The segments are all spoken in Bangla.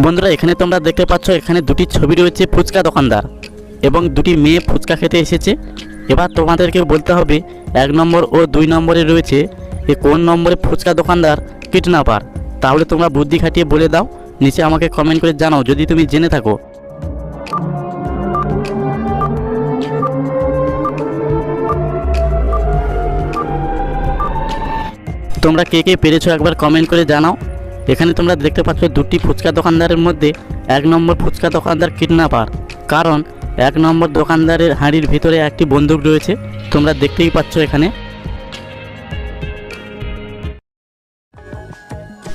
বন্ধুরা এখানে তোমরা দেখতে পাচ্ছ এখানে দুটি ছবি রয়েছে ফুচকা দোকানদার এবং দুটি মেয়ে ফুচকা খেতে এসেছে। এবার তোমাদেরকে বলতে হবে 1 নম্বর ও 2 নম্বরে রয়েছে কোন নম্বরে ফুচকা দোকানদার কিডন্যাপার। তাহলে তোমরা বুদ্ধি খাটিয়ে বলে দাও, নিচে আমাকে কমেন্ট করে জানাও যদি তুমি জেনে থাকো। তোমরা কে কে পেরেছো একবার কমেন্ট করে জানাও। এখানে তোমরা দেখতে পাচ্ছ দুটি ফুচকা দোকানদারের মধ্যে 1 নম্বর ফুচকা দোকানদার কিডন্যাপার, কারণ 1 নম্বর দোকানদারের হাঁড়ির ভিতরে একটি বন্দুক রয়েছে, তোমরা দেখতেই পাচ্ছ এখানে।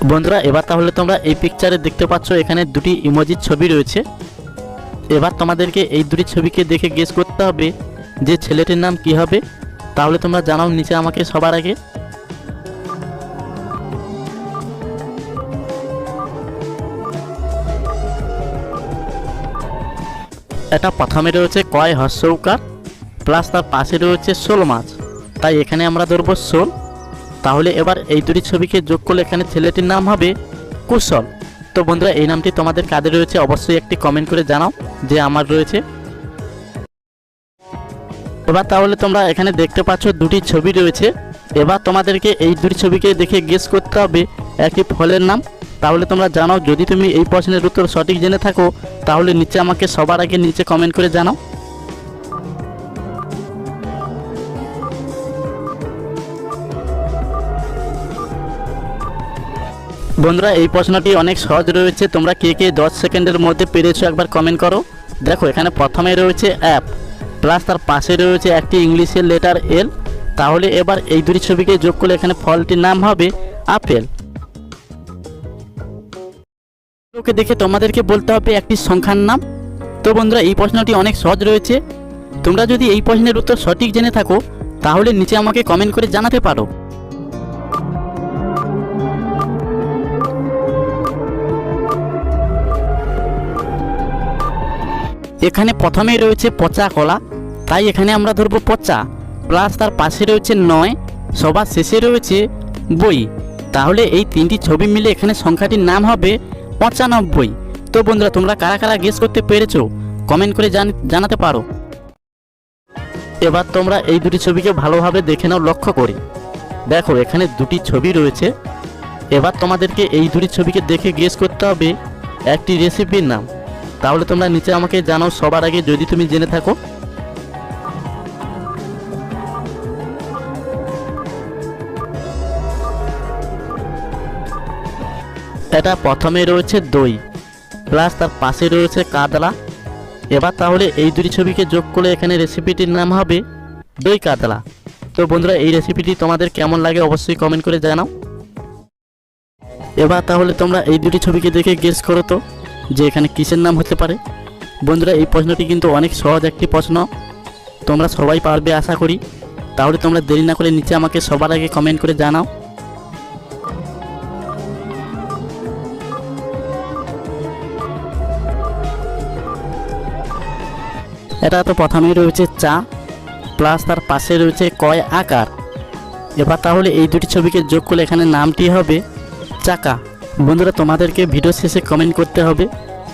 বন্ধুরা এবার তাহলে তোমরা এই পিকচারে দেখতে পাচ্ছ এখানে দুটি ইমোজির ছবি রয়েছে। এবার তোমাদেরকে এই দুটি ছবিকে দেখে গেস করতে হবে যে ছেলেটির নাম কি হবে। তাহলে তোমরা জানাও নিচে আমাকে সবার আগে। এটা প্রথমে রয়েছে কয় হর্ষৌকার প্লাস তার পাশে রয়েছে শোল মাছ, তাই এখানে আমরা ধরবো শোল। তাহলে এবার এই দুটি ছবিকে যোগ করলে এখানে ছেলেটির নাম হবে কুশল। তো বন্ধুরা এই নামটি তোমাদের কাদের রয়েছে অবশ্যই একটি কমেন্ট করে জানাও যে আমার রয়েছে। এবার তাহলে তোমরা এখানে দেখতে পাচ্ছ দুটি ছবি রয়েছে। এবার তোমাদেরকে এই দুটি ছবিকে দেখে গেস করতে হবে একটি ফলের নাম। তাহলে তোমরা জানাও যদি তুমি এই প্রশ্নের উত্তর সঠিক জেনে থাকো, তাহলে নিচে আমাকে সবার আগে নিচে কমেন্ট করে জানাও। বন্ধুরা এই প্রশ্নটি অনেক সহজ রয়েছে, তোমরা কে কে 10 সেকেন্ডের মধ্যে পেরেছো একবার কমেন্ট করো। দেখো এখানে প্রথমে রয়েছে অ্যাপ প্লাস তার পাশে রয়েছে একটি ইংলিশের লেটার এল। তাহলে এবার এই দুটি ছবিকে যোগ করলে এখানে ফলটির নাম হবে আপেল। ওকে দেখে তোমাদেরকে বলতে হবে একটি সংখ্যার নাম। তো বন্ধুরা এই প্রশ্নটি অনেক সহজ রয়েছে, তোমরা যদি এই প্রশ্নের উত্তর সঠিক জেনে থাকো তাহলে নিচে আমাকে কমেন্ট করে জানাতে পারো। এখানে প্রথমেই রয়েছে পচা কলা, তাই এখানে আমরা ধরবো পচা প্লাস তার পাশে রয়েছে 9, সবার শেষে রয়েছে বই। তাহলে এই তিনটি ছবি মিলে এখানে সংখ্যাটির নাম হবে 95। তো বন্ধুরা তোমরা কারা কারা গেস করতে পেরেছো কমেন্ট করে জানাতে পারো। এবার তোমরা এই দুটি ছবিকে ভালোভাবে দেখে নাও লক্ষ্য করে। দেখো এখানে দুটি ছবি রয়েছে। এবার তোমাদেরকে এই দুটি ছবিকে দেখে গেস করতে হবে একটি রেসিপির নাম। তাহলে তোমরা নিচে আমাকে জানাও সবার আগে যদি তুমি জেনে থাকো। এটা প্রথমে রয়েছে দই প্লাস তার পাশে রয়েছে কাতলা। এবার তাহলে এই দুটি ছবিকে যোগ করলে এখানে রেসিপিটির নাম হবে দই কাতলা। তো বন্ধুরা এই রেসিপিটি তোমাদের কেমন লাগে অবশ্যই কমেন্ট করে জানাও। এবার তাহলে তোমরা এই দুটি ছবিকে দেখে গেস করো তো যে এখানে কিসের নাম হতে পারে। বন্ধুরা এই প্রশ্নটি কিন্তু অনেক সহজ একটি প্রশ্ন, তোমরা সবাই পারবে আশা করি। তাহলে তোমরা দেরি না করে নিচে আমাকে সবার আগে কমেন্ট করে জানাও। এটা তো প্রথমেই রয়েছে চা প্লাস তার পাশে রয়েছে কয় আকার। এবার তাহলে এই দুটি ছবিকে যোগ করলে এখানে নামটি হবে চাকা। বন্ধুরা তোমাদেরকে ভিডিও শেষে কমেন্ট করতে হবে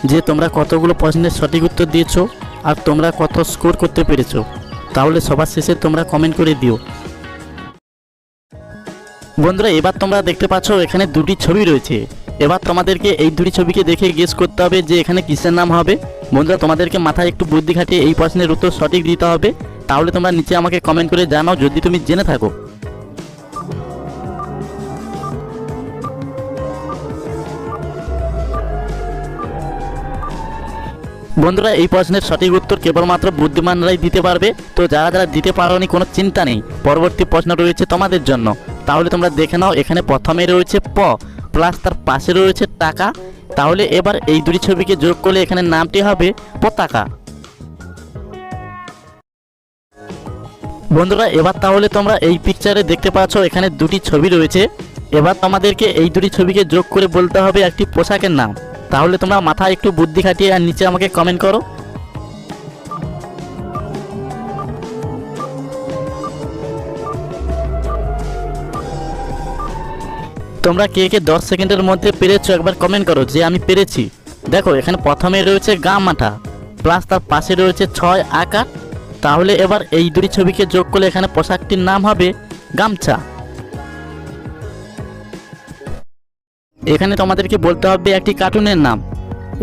যে তোমরা কতগুলো প্রশ্নের সঠিক উত্তর দিয়েছো আর তোমরা কত স্কোর করতে পেরেছো। তাহলে সবার শেষে তোমরা কমেন্ট করে দিও। বন্ধুরা এবার তোমরা দেখতে পাচ্ছ এখানে দুটি ছবি রয়েছে। এবার তোমাদেরকে এই দুটি ছবিকে দেখে গেস করতে হবে যে এখানে কিসের নাম হবে। বন্ধুরা তোমাদেরকে মাথায় একটু বুদ্ধি খাটিয়ে এই প্রশ্নের উত্তর সঠিক দিতে হবে। তাহলে তোমরা নিচে আমাকে কমেন্ট করে জানাও যদি তুমি জেনে থাকো। বন্ধুরা এই প্রশ্নের সঠিক উত্তর কেবলমাত্র বুদ্ধিমানরাই দিতে পারবে। তো যারা যারা দিতে পারোনি কোনো চিন্তা নেই, পরবর্তী প্রশ্ন রয়েছে তোমাদের জন্য। তাহলে তোমরা দেখে নাও এখানে প্রথমে রয়েছে প প্লাস তার পাশে রয়েছে টাকা। তাহলে এবার এই দুটি ছবিকে যোগ করলে এখানে নামটি হবে পতাকা। বন্ধুরা এবার তাহলে তোমরা এই পিকচারে দেখতে পাচ্ছ এখানে দুটি ছবি রয়েছে। এবার তোমাদেরকে এই দুটি ছবিকে যোগ করে বলতে হবে একটি পোশাকের নাম। তাহলে তোমরা মাথায় একটু বুদ্ধি খাটিয়ে আর নিচে আমাকে কমেন্ট করো। তোমরা কে কে 10 সেকেন্ডের মধ্যে পেরেছো একবার কমেন্ট করো যে আমি পেরেছি। দেখো এখানে প্রথমে রয়েছে গা মাঠা প্লাস তার পাশে রয়েছে 6 আকার। তাহলে এবার এই দুটি ছবিকে যোগ করলে এখানে পোশাকটির নাম হবে গামছা। এখানে তোমাদেরকে বলতে হবে একটি কার্টুনের নাম।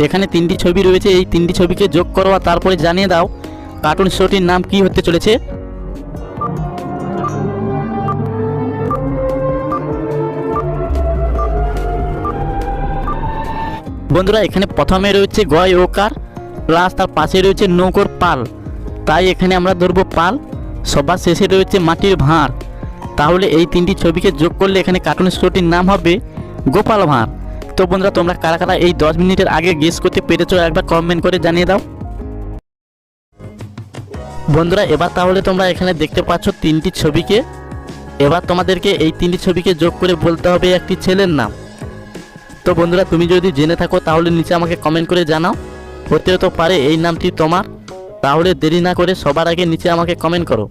এখানে 3টি ছবি রয়েছে, এই 3টি ছবিকে যোগ করো আর তারপরে জানিয়ে দাও কার্টুন শোটির নাম কি হতে চলেছে। বন্ধুরা এখানে প্রথমে রয়েছে গয় ওকার প্লাস তার পাশে রয়েছে নৌকোর পাল, তাই এখানে আমরা ধরবো পাল। সবার শেষে রয়েছে মাটির ভাঁড়, তাহলে এই 3টি ছবিকে যোগ করলে এখানে কার্টুন শোটির নাম হবে গোপাল ভাঁড়। তো বন্ধুরা তোমরা কারা কারা এই 10 মিনিটের আগে গেস করতে পেরেছো একবার কমেন্ট করে জানিয়ে দাও। বন্ধুরা এবার তাহলে তোমরা এখানে দেখতে পাচ্ছ 3টি ছবিকে। এবার তোমাদেরকে এই 3টি ছবিকে যোগ করে বলতে হবে একটি ছেলের নাম। তো বন্ধুরা তুমি যদি জেনে থাকো তাহলে নিচে আমাকে কমেন্ট করে জানাও, হতেও তো পারে এই নামটি তোমার। তাহলে দেরি না করে সবার আগে নিচে আমাকে কমেন্ট করো।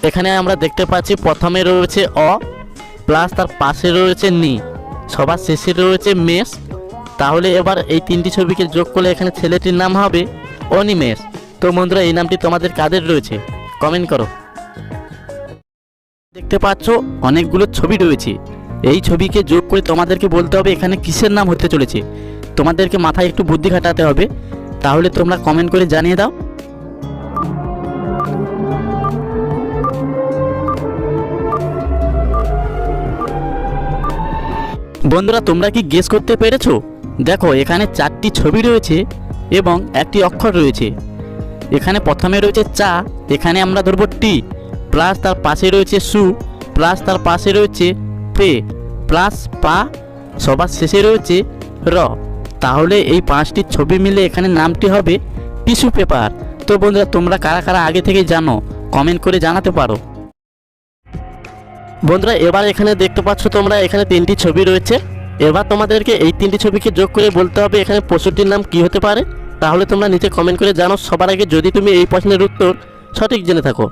এখানে আমরা দেখতে পাচ্ছি প্রথমে রয়েছে অ প্লাস তার পাশে রয়েছে নি, সবার শেষে রয়েছে মেষ। তাহলে এবার এই 3টি ছবিকে যোগ করলে এখানে ছেলেটির নাম হবে অনিমেষ। তো বন্ধুরা এই নামটি তোমাদের কাদের রয়েছে কমেন্ট করো। দেখতে পাচ্ছ অনেকগুলো ছবি রয়েছে, এই ছবিকে যোগ করে তোমাদেরকে বলতে হবে এখানে কিসের নাম হতে চলেছে। তোমাদেরকে মাথায় একটু বুদ্ধি খাটাতে হবে, তাহলে তোমরা কমেন্ট করে জানিয়ে দাও। বন্ধুরা তোমরা কি গেস করতে পেরেছো? দেখো এখানে 4টি ছবি রয়েছে এবং একটি অক্ষর রয়েছে। এখানে প্রথমে রয়েছে চা, এখানে আমরা ধরবো টি প্লাস তার পাশে রয়েছে সু প্লাস তার পাশে রয়েছে পে প্লাস পা, সবার শেষে রয়েছে র। তাহলে এই 5টি ছবি মিলে এখানে নামটি হবে টিস্যু পেপার। তো বন্ধুরা তোমরা কারা কারা আগে থেকে জানো কমেন্ট করে জানাতে পারো। বন্ধুরা এবার এখানে দেখতে পাচ্ছ তোমরা এখানে 3টি ছবি রয়েছে। এবার তোমাদেরকে এই 3টি ছবিকে যোগ করে বলতে হবে এখানে পশুটির নাম কি হতে পারে। তাহলে তোমরা নিচে কমেন্ট করে জানো সবার আগে, যদি তুমি এই প্রশ্নের উত্তর সঠিক জেনে থাকো।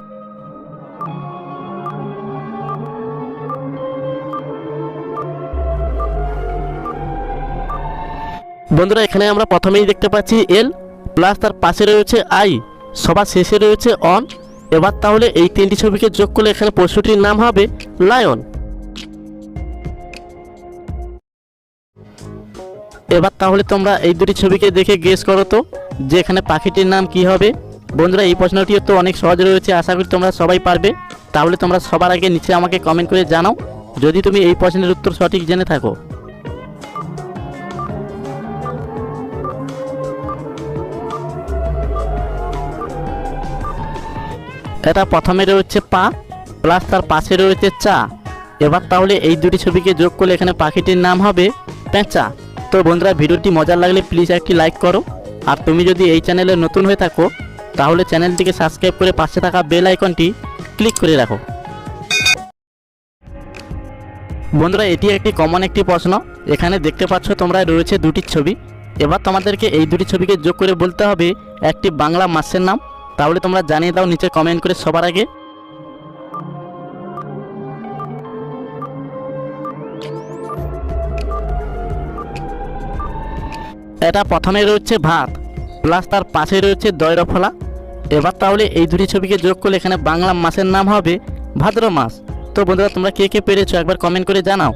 বন্ধুরা এখানে আমরা প্রথমেই দেখতে পাচ্ছি এল প্লাস তার পাশে রয়েছে আই, সবার শেষে রয়েছে অন। এবার তাহলে এই 3টি ছবিকে যোগ করলে এখানে পশুটির নাম হবে লায়ন। এবার তাহলে তোমরা এই দুটি ছবিকে দেখে গেস করো তো যে এখানে পাখিটির নাম কি হবে। বন্ধুরা এই প্রশ্নটিও তো অনেক সহজ রয়েছে, আশা করি তোমরা সবাই পারবে। তাহলে তোমরা সবার আগে নিচে আমাকে কমেন্ট করে জানাও যদি তুমি এই প্রশ্নের উত্তর সঠিক জেনে থাকো। এটা প্রথমে রয়েছে পা প্লাস তার পাশে রয়েছে চা। এবার তাহলে এই দুটি ছবিকে যোগ করলে এখানে পাখিটির নাম হবে পেঁচা। তো বন্ধুরা ভিডিওটি মজার লাগলে প্লিজ একটি লাইক করো, আর তুমি যদি এই চ্যানেলে নতুন হয়ে থাকো তাহলে চ্যানেলটিকে সাবস্ক্রাইব করে পাশে থাকা বেল আইকনটি ক্লিক করে রাখো। বন্ধুরা এটি একটি কমন একটি প্রশ্ন। এখানে দেখতে পাচ্ছ তোমরা রয়েছে দুটি ছবি। এবার তোমাদেরকে এই দুটি ছবিকে যোগ করে বলতে হবে একটি বাংলা মাসের নাম। তাহলে তোমরা জানিয়ে দাও নিচে কমেন্ট করে সবার আগে। এটা প্রথমে রয়েছে ভাত প্লাস তার পাশে রয়েছে দই রফলা। এবার তাহলে এই দুটি ছবিকে যোগ করলে এখানে বাংলা মাসের নাম হবে ভাদ্র মাস। তো বন্ধুরা তোমরা কে কে পেরেছো একবার কমেন্ট করে জানাও।